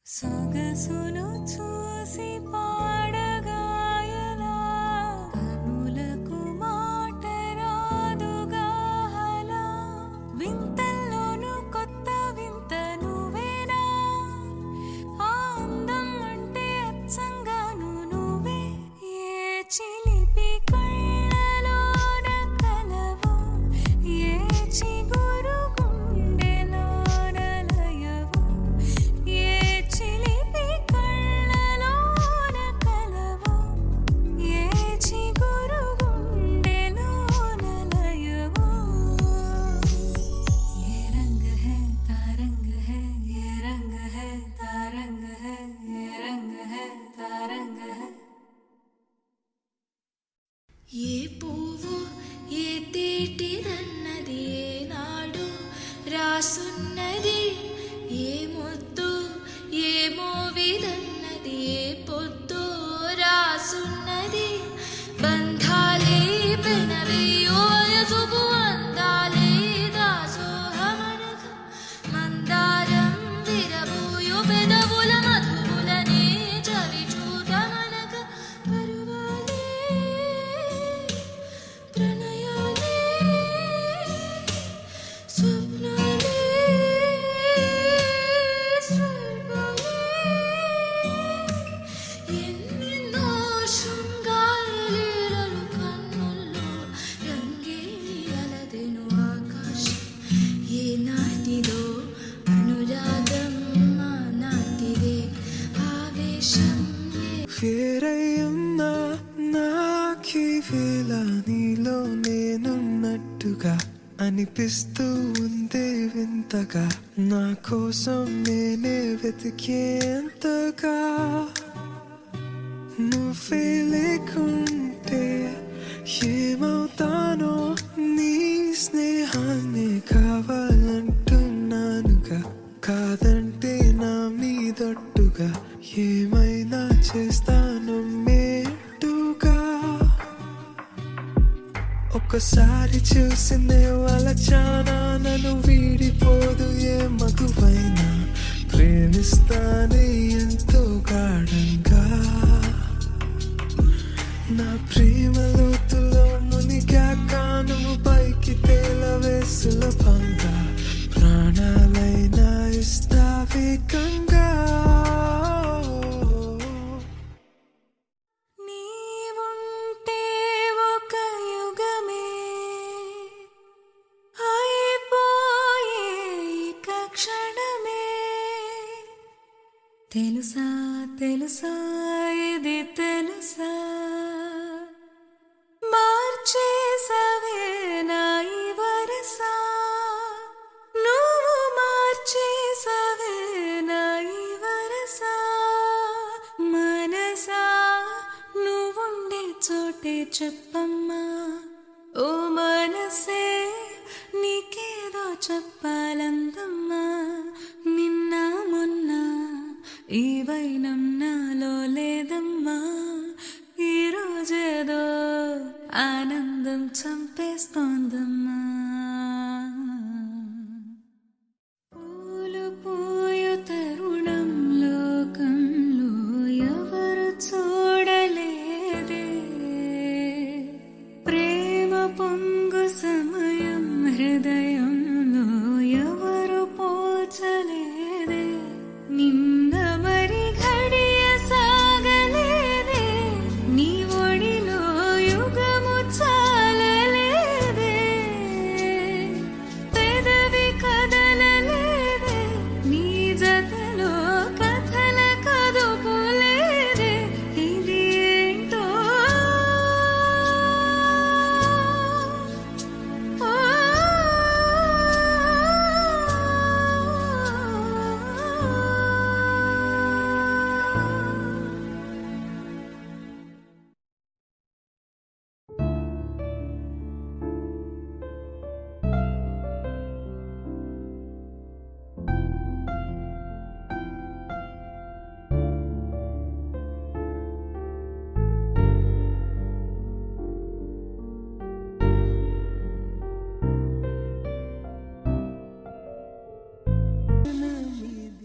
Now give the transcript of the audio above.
సొగసును చూసి పాడగాయలా కనులకు మాట రాదుగా హలా వింతల్లోను కొత్త వింత నువ్వేనా ఆ అందం అంటే అచ్చంగాను నువ్వే ఏ చిలిపి కళ్ళలోన కలవో ఏ చిగురు గుండెలోన లయవో ఏ చిలిపి కళ్ళలోన కలవో ఏ చిగురు గుండెలోన లయవో ये रंग है तारंग है ये रंग है तारंग है ये रंग है तारंग है ఏ పువ్వు ఏ తేటిదన్నది ఏనాడు రాసున్నది ఏ ముద్దు ఏ మోవిదన్నది ఏ పొద్దు రాసున్నది బంధాలే పెనవేయో వయసుకు అందాలే దాసోహమనగ మందారం విరబోయో పెదవుల మధువులనే చవి చూడమనగ పరువాలే ప్రణయాలే స్వప్నాలే స్వర్గాలే ఎన్నెన్నో శృంగారలీలలు కన్నుల్లో రంగేలి అలదెను ఆకాశం ఏనాటిదో అనురాగం ఆనాటిదే ఆవేశం వేరయ్యున్నా నాకీ వేళ నీలో నేనున్నట్టుగా అనిపిస్తూ ఉందే వింతగా నా కోసం నేనే వెతికేంతగా నువ్వే లేకుంటే ఏమవుతానో నీ స్నేహాన్ని కావాలంటున్నానుగా కాదంటే నా మీదొట్టుగా ఏమైనా చేస్తాను మేటుగా ఒక్కసారి చూసిందే వలచానా నన్ను వీడిపోదు ఏ మగువైనా ప్రేమిస్తానే ఎంతో గాఢంగా నా ప్రేమ లోతులో మునిగాక నువ్వు పైకి తేలవే సులభంగా ప్రాణాలైనా ఇస్తావేకంగా నీవుంటే ఒక యుగమే అయిపోయే ఇక క్షణమే తెలుసా తెలుసా ఇది తెలుసా మార్చేసవే నా ఈ వరసా నువ్వు మార్చేసవే నా ఈ వరసా మనసా నువ్వుండే చోటే చెప్పమ్మా ఓ మనసే నీకేదో చెప్పాలందమ్మా నిన్న మొన్న ఈ వైనం